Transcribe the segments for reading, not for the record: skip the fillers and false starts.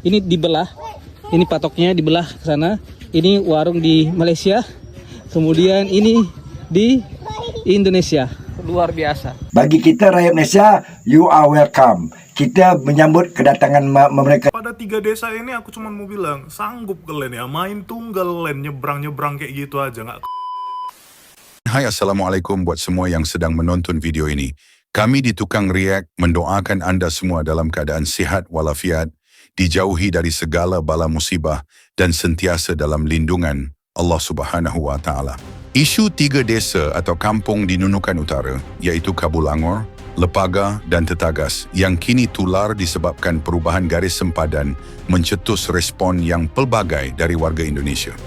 ini dibelah. Ini patoknya dibelah ke sana. Ini warung di Malaysia. Kemudian ini di Indonesia. Luar biasa. Bagi kita rakyat Malaysia, you are welcome. Kita menyambut kedatangan mereka. Pada 3 desa ini aku cuma mau bilang, sanggup kalian ya main tunggal len nyebrang-nyebrang kayak gitu aja nggak? Hai, Assalamualaikum buat semua yang sedang menonton video ini. Kami di Tukang React mendoakan anda semua dalam keadaan sihat walafiat, dijauhi dari segala bala musibah dan sentiasa dalam lindungan Allah Subhanahu wa Ta'ala. Isu 3 desa atau kampung di Nunukan Utara, iaitu Kabulangor, Lepaga dan Tetagas yang kini tular disebabkan perubahan garis sempadan mencetus respon yang pelbagai dari warga Indonesia.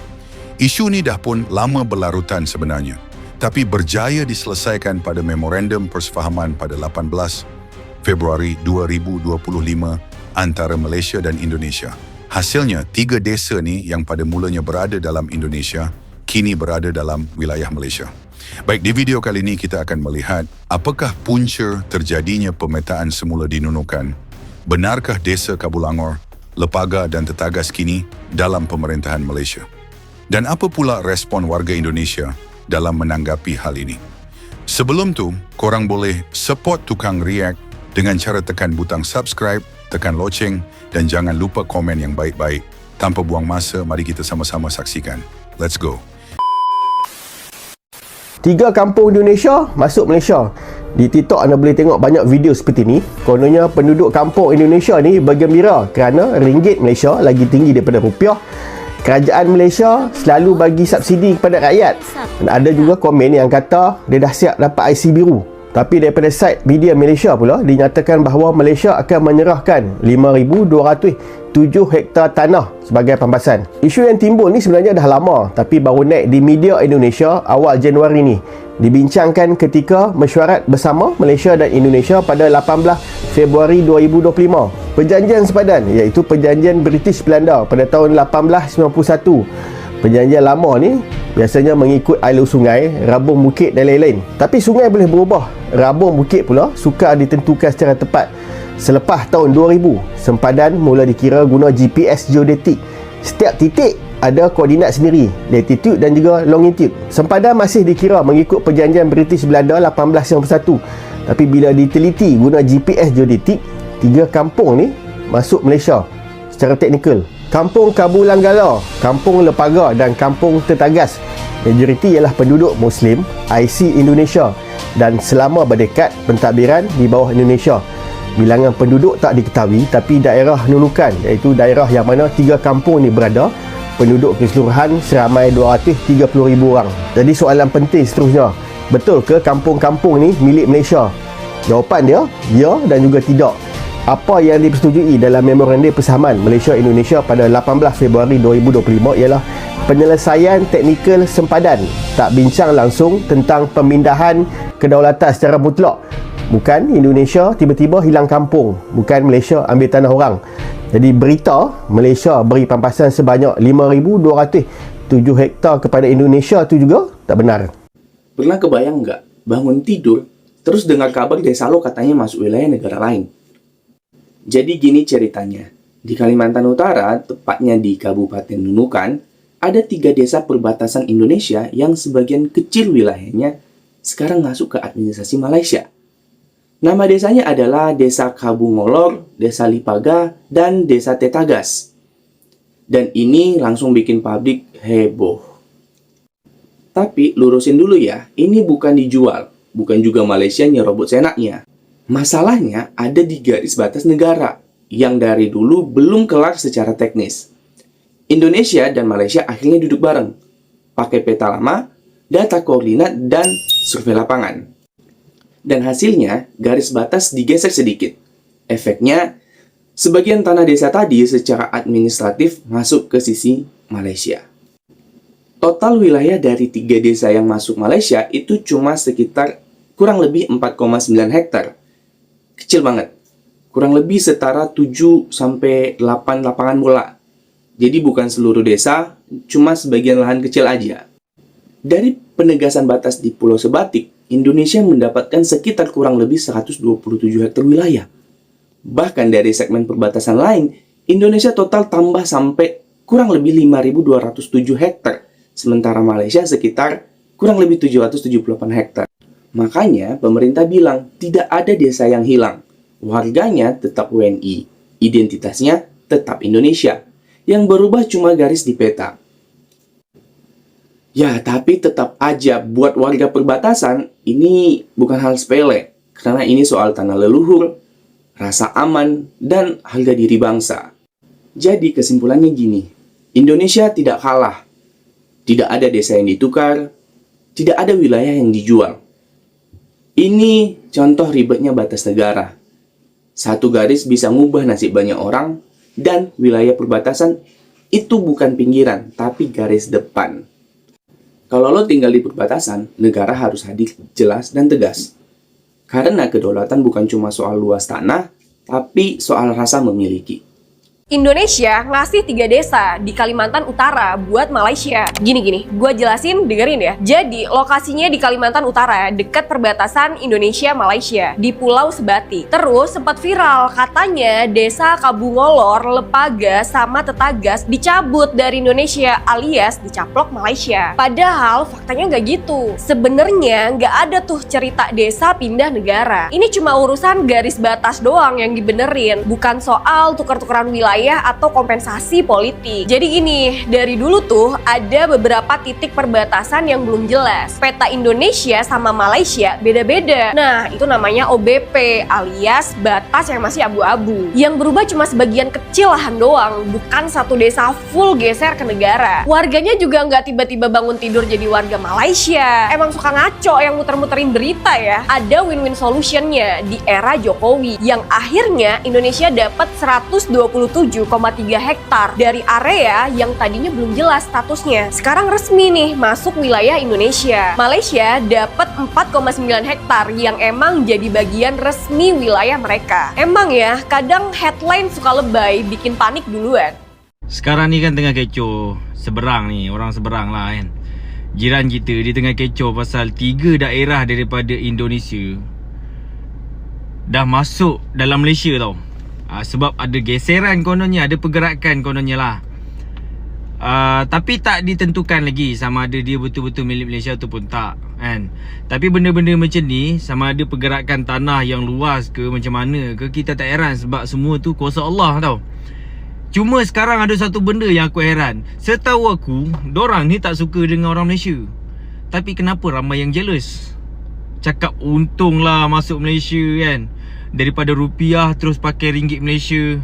Isu ini dah pun lama berlarutan sebenarnya, tapi berjaya diselesaikan pada memorandum persefahaman pada 18 Februari 2025 antara Malaysia dan Indonesia. Hasilnya, 3 desa ni yang pada mulanya berada dalam Indonesia, kini berada dalam wilayah Malaysia. Baik, di video kali ini kita akan melihat apakah punca terjadinya pemetaan semula di Nunukan. Benarkah desa Kabulangor, Lepaga dan Tetagas kini dalam pemerintahan Malaysia? Dan apa pula respon warga Indonesia dalam menanggapi hal ini? Sebelum tu, korang boleh support Tukang React dengan cara tekan butang subscribe, tekan loceng dan jangan lupa komen yang baik-baik. Tanpa buang masa, mari kita sama-sama saksikan. Let's go. 3 kampung Indonesia masuk Malaysia. Di TikTok anda boleh tengok banyak video seperti ni. Kononnya penduduk kampung Indonesia ni bergembira kerana ringgit Malaysia lagi tinggi daripada rupiah. Kerajaan Malaysia selalu bagi subsidi kepada rakyat. Dan ada juga komen yang kata dia dah siap dapat IC biru. Tapi daripada site media Malaysia pula dinyatakan bahawa Malaysia akan menyerahkan 5,207 hektar tanah sebagai pampasan. Isu yang timbul ni sebenarnya dah lama, tapi baru naik di media Indonesia awal Januari ni. Dibincangkan ketika mesyuarat bersama Malaysia dan Indonesia pada 18 Februari 2025. Perjanjian sepadan iaitu perjanjian British Belanda pada tahun 1891. Perjanjian lama ni biasanya mengikut alur sungai, rabung bukit dan lain-lain. Tapi sungai boleh berubah. Rabung bukit pula sukar ditentukan secara tepat. Selepas tahun 2000, sempadan mula dikira guna GPS geodetik. Setiap titik ada koordinat sendiri, latitude dan juga longitude. Sempadan masih dikira mengikut perjanjian British Belanda 1891. Tapi bila diteliti guna GPS geodetik, 3 kampung ni masuk Malaysia secara teknikal. Kampung Kabulanggala, Kampung Lepaga dan Kampung Tetagas. Majoriti ialah penduduk Muslim, IC Indonesia dan selama berdekat pentadbiran di bawah Indonesia. Bilangan penduduk tak diketahui, tapi daerah Nunukan iaitu daerah yang mana 3 kampung ni berada, penduduk keseluruhan seramai 230,000 orang. Jadi soalan penting seterusnya, betul ke kampung-kampung ni milik Malaysia? Jawapan dia, ya dan juga tidak. Apa yang dipersetujui dalam memorandum persamaan Malaysia-Indonesia pada 18 Februari 2025 ialah penyelesaian teknikal sempadan, tak bincang langsung tentang pemindahan kedaulatan secara mutlak. Bukan Indonesia tiba-tiba hilang kampung, bukan Malaysia ambil tanah orang. Jadi berita Malaysia beri pampasan sebanyak 5,207 hektar kepada Indonesia tu juga tak benar. Pernah kebayang nggak bangun tidur terus dengar kabar desa lo katanya masuk wilayah negara lain? Jadi gini ceritanya, di Kalimantan Utara, tepatnya di Kabupaten Nunukan, ada 3 desa perbatasan Indonesia yang sebagian kecil wilayahnya sekarang masuk ke administrasi Malaysia. Nama desanya adalah Desa Kabungolor, Desa Lipaga, dan Desa Tetagas. Dan ini langsung bikin publik heboh. Tapi lurusin dulu ya, ini bukan dijual, bukan juga Malaysia nyerobot senaknya. Masalahnya ada di garis batas negara yang dari dulu belum kelar secara teknis. Indonesia dan Malaysia akhirnya duduk bareng, pakai peta lama, data koordinat, dan survei lapangan. Dan hasilnya garis batas digeser sedikit. Efeknya, sebagian tanah desa tadi secara administratif masuk ke sisi Malaysia. Total wilayah dari 3 desa yang masuk Malaysia itu cuma sekitar kurang lebih 4,9 hektar. Kecil banget. Kurang lebih setara 7 sampai 8 lapangan bola. Jadi bukan seluruh desa, cuma sebagian lahan kecil aja. Dari penegasan batas di Pulau Sebatik, Indonesia mendapatkan sekitar kurang lebih 127 hektar wilayah. Bahkan dari segmen perbatasan lain, Indonesia total tambah sampai kurang lebih 5.207 hektar, sementara Malaysia sekitar kurang lebih 778 hektar. Makanya pemerintah bilang tidak ada desa yang hilang. Warganya tetap WNI, identitasnya tetap Indonesia. Yang berubah cuma garis di peta. Ya, tapi tetap aja buat warga perbatasan ini bukan hal sepele. Karena ini soal tanah leluhur, rasa aman, dan harga diri bangsa. Jadi kesimpulannya gini, Indonesia tidak kalah. Tidak ada desa yang ditukar, tidak ada wilayah yang dijual. Ini contoh ribetnya batas negara. Satu garis bisa ngubah nasib banyak orang, dan wilayah perbatasan itu bukan pinggiran, tapi garis depan. Kalau lo tinggal di perbatasan, negara harus hadir jelas dan tegas. Karena kedaulatan bukan cuma soal luas tanah, tapi soal rasa memiliki. Indonesia ngasih 3 desa di Kalimantan Utara buat Malaysia. Gini, gue jelasin, dengerin ya. Jadi, lokasinya di Kalimantan Utara, dekat perbatasan Indonesia-Malaysia, di Pulau Sebati. Terus, sempat viral, katanya desa Kabungolor, Lepaga, sama Tetagas dicabut dari Indonesia alias dicaplok Malaysia. Padahal, faktanya nggak gitu. Sebenarnya nggak ada tuh cerita desa pindah negara. Ini cuma urusan garis batas doang yang dibenerin, bukan soal tukar-tukaran wilayah atau kompensasi politik. Jadi gini, dari dulu tuh ada beberapa titik perbatasan yang belum jelas. Peta Indonesia sama Malaysia beda-beda. Nah, itu namanya OBP alias batas yang masih abu-abu. Yang berubah cuma sebagian kecil lahan doang, bukan satu desa full geser ke negara. Warganya juga nggak tiba-tiba bangun tidur jadi warga Malaysia. Emang suka ngaco yang muter-muterin berita ya. Ada win-win solutionnya di era Jokowi, yang akhirnya Indonesia dapat 127,3 hektar dari area yang tadinya belum jelas statusnya. Sekarang resmi nih masuk wilayah Indonesia. Malaysia dapat 4,9 hektar yang emang jadi bagian resmi wilayah mereka. Emang ya, kadang headline suka lebay, bikin panik duluan. Sekarang ni kan tengah kecoh. Seberang ni, orang seberang lah kan. Jiran kita dia tengah kecoh pasal 3 daerah daripada Indonesia dah masuk dalam Malaysia tau. Sebab ada geseran kononnya, ada pergerakan kononnya lah. Tapi tak ditentukan lagi sama ada dia betul-betul milik Malaysia ataupun tak kan. Tapi benda-benda macam ni, sama ada pergerakan tanah yang luas ke macam mana ke, kita tak heran sebab semua tu kuasa Allah tau. Cuma sekarang ada satu benda yang aku heran. Setahu aku, dorang ni tak suka dengan orang Malaysia. Tapi kenapa ramai yang jealous? Cakap untung lah masuk Malaysia kan, daripada rupiah terus pakai ringgit Malaysia.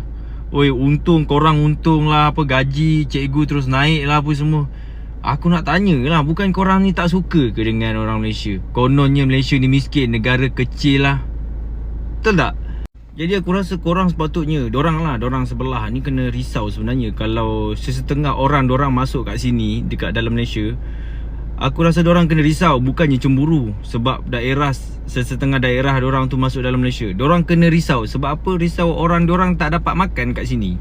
Oi, untung, korang untung lah, apa gaji cikgu terus naik lah apa semua. Aku nak tanya lah, bukan korang ni tak suka ke dengan orang Malaysia? Kononnya Malaysia ni miskin, negara kecil lah. Betul tak? Jadi aku rasa korang sepatutnya, dorang sebelah ni kena risau sebenarnya. Kalau sesetengah orang dorang masuk kat sini, dekat dalam Malaysia, aku rasa dorang kena risau, bukannya cemburu sebab sesetengah daerah dorang tu masuk dalam Malaysia. Dorang kena risau sebab apa? Risau orang dorang tak dapat makan kat sini.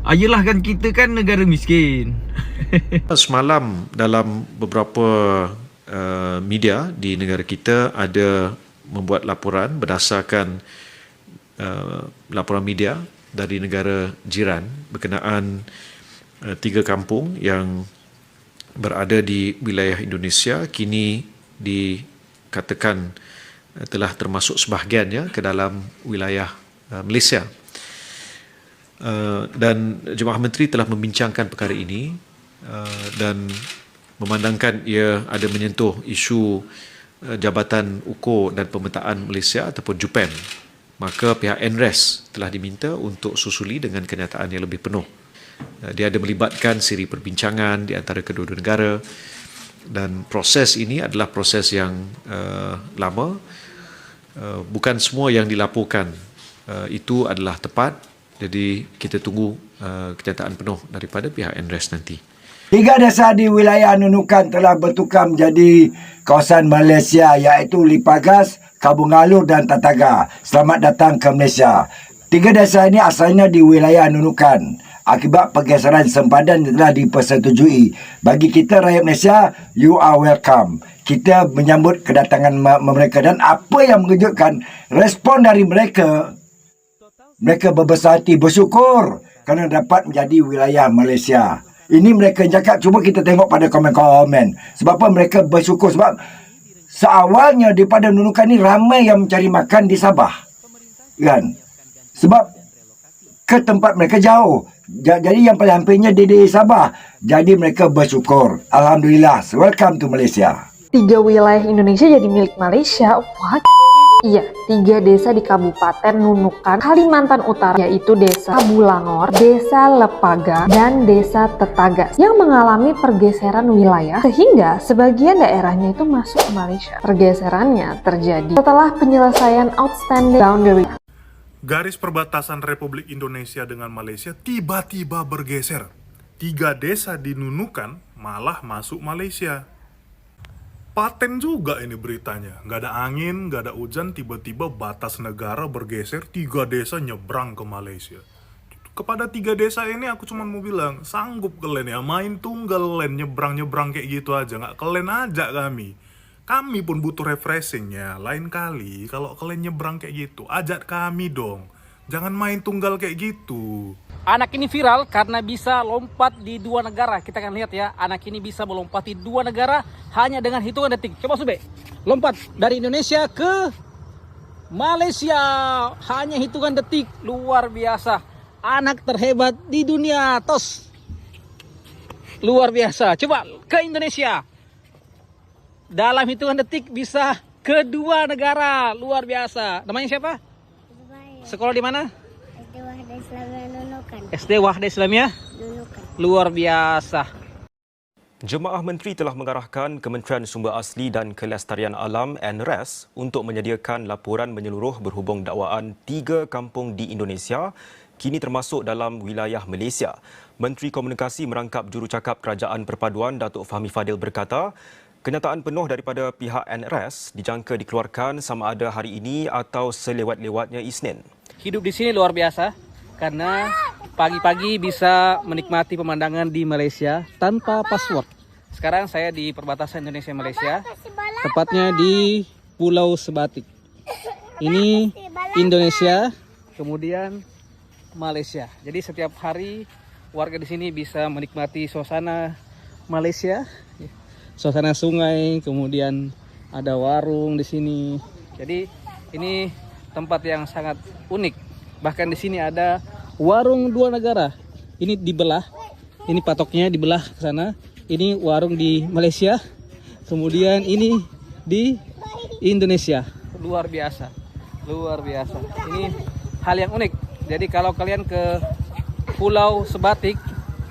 Yelah kan, kita kan negara miskin. Semalam dalam beberapa media di negara kita ada membuat laporan berdasarkan laporan media dari negara jiran berkenaan 3 kampung yang berada di wilayah Indonesia kini dikatakan telah termasuk sebahagiannya ke dalam wilayah Malaysia. Dan Jemaah Menteri telah membincangkan perkara ini dan memandangkan ia ada menyentuh isu Jabatan Ukur dan Pemetaan Malaysia ataupun JUPEM. Maka pihak NRES telah diminta untuk susuli dengan kenyataan yang lebih penuh. Dia ada melibatkan siri perbincangan di antara kedua-dua negara, dan proses ini adalah proses yang lama. Bukan semua yang dilaporkan itu adalah tepat, jadi kita tunggu kenyataan penuh daripada pihak NRES nanti. 3 desa di wilayah Nunukan telah bertukar menjadi kawasan Malaysia, iaitu Lipagas, Kabungalur dan Tataga. Selamat datang ke Malaysia. 3 desa ini asalnya di wilayah Nunukan. Akibat pergeseran sempadan telah dipersetujui. Bagi kita rakyat Malaysia, you are welcome. Kita menyambut kedatangan mereka, dan apa yang mengejutkan, respon dari mereka, mereka berbesar hati, bersyukur kerana dapat menjadi wilayah Malaysia. Ini mereka cakap, cuba kita tengok pada komen-komen. Sebab apa mereka bersyukur? Sebab seawalnya daripada Nunukan ni ramai yang mencari makan di Sabah. Kan? Sebab ke tempat mereka jauh. Jadi yang paling hampirnya di Sabah. Jadi mereka bersyukur. Alhamdulillah. Welcome to Malaysia. 3 wilayah Indonesia jadi milik Malaysia. What? Iya, 3 desa di Kabupaten Nunukan, Kalimantan Utara, yaitu Desa Kabulangor, Desa Lepaga, dan Desa Tetagas yang mengalami pergeseran wilayah sehingga sebagian daerahnya itu masuk ke Malaysia. Pergeserannya terjadi setelah penyelesaian outstanding boundary. Garis perbatasan Republik Indonesia dengan Malaysia tiba-tiba bergeser. 3 desa di Nunukan malah masuk Malaysia. Paten juga ini beritanya. Nggak ada angin, nggak ada hujan, tiba-tiba batas negara bergeser, 3 desa nyebrang ke Malaysia. Kepada 3 desa ini aku cuma mau bilang, sanggup kalian ya main tunggal len nyebrang-nyebrang kayak gitu aja. Nggak kalian ajak kami. Kami pun butuh refreshing ya. Lain kali kalau kalian nyebrang kayak gitu, ajak kami dong. Jangan main tunggal kayak gitu. Anak ini viral karena bisa lompat di 2 negara. Kita akan lihat ya, anak ini bisa melompati 2 negara hanya dengan hitungan detik. Coba Sube, lompat dari Indonesia ke Malaysia. Hanya hitungan detik, luar biasa. Anak terhebat di dunia, tos. Luar biasa. Coba ke Indonesia. Dalam hitungan detik bisa ke 2 negara, luar biasa. Namanya siapa? Sekolah di mana? SD Wahda Islamiyah luar biasa. Jemaah Menteri telah mengarahkan Kementerian Sumber Asli dan Kelestarian Alam NRAS untuk menyediakan laporan menyeluruh berhubung dakwaan 3 kampung di Indonesia kini termasuk dalam wilayah Malaysia. Menteri Komunikasi merangkap jurucakap Kerajaan Perpaduan Datuk Fahmi Fadil berkata, kenyataan penuh daripada pihak NRAS dijangka dikeluarkan sama ada hari ini atau selewat-lewatnya Isnin. Hidup di sini luar biasa karena pagi-pagi bisa menikmati pemandangan di Malaysia tanpa password. Sekarang saya di perbatasan Indonesia-Malaysia, tepatnya di Pulau Sebatik. Ini Indonesia, kemudian Malaysia. Jadi setiap hari warga di sini bisa menikmati suasana Malaysia, suasana sungai, kemudian ada warung di sini. Jadi ini tempat yang sangat unik. Bahkan di sini ada warung 2 negara. Ini dibelah. Ini patoknya dibelah ke sana. Ini warung di Malaysia. Kemudian ini di Indonesia. Luar biasa. Luar biasa. Ini hal yang unik. Jadi kalau kalian ke Pulau Sebatik,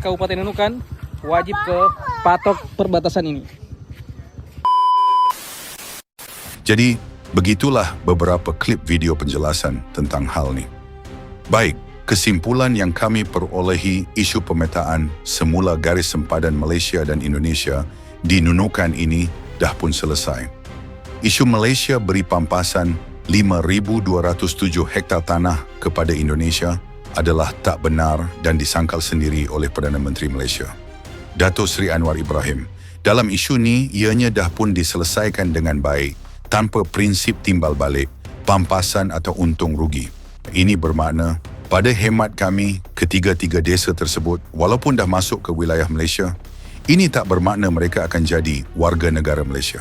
Kabupaten Nunukan, wajib ke patok perbatasan ini. Jadi, begitulah beberapa klip video penjelasan tentang hal ini. Baik, kesimpulan yang kami perolehi isu pemetaan semula garis sempadan Malaysia dan Indonesia di Nunukan ini dah pun selesai. Isu Malaysia beri pampasan 5,207 hektar tanah kepada Indonesia adalah tak benar dan disangkal sendiri oleh Perdana Menteri Malaysia, Datuk Seri Anwar Ibrahim. Dalam isu ni, ianya dah pun diselesaikan dengan baik tanpa prinsip timbal balik, pampasan atau untung rugi. Ini bermakna, pada hemat kami, ketiga-tiga desa tersebut, walaupun dah masuk ke wilayah Malaysia, ini tak bermakna mereka akan jadi warga negara Malaysia.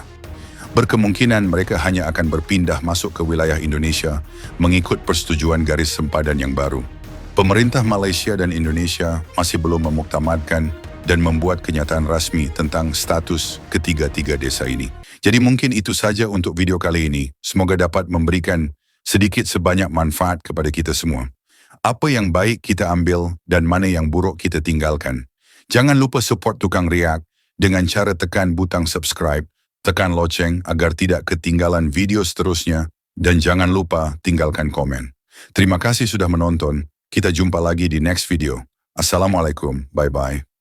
Berkemungkinan mereka hanya akan berpindah masuk ke wilayah Indonesia mengikut persetujuan garis sempadan yang baru. Pemerintah Malaysia dan Indonesia masih belum memuktamadkan dan membuat kenyataan rasmi tentang status ketiga-tiga desa ini. Jadi mungkin itu saja untuk video kali ini. Semoga dapat memberikan sedikit sebanyak manfaat kepada kita semua. Apa yang baik kita ambil dan mana yang buruk kita tinggalkan. Jangan lupa support Tukang Riak dengan cara tekan butang subscribe, tekan loceng agar tidak ketinggalan video seterusnya, dan jangan lupa tinggalkan komen. Terima kasih sudah menonton. Kita jumpa lagi di next video. Assalamualaikum. Bye-bye.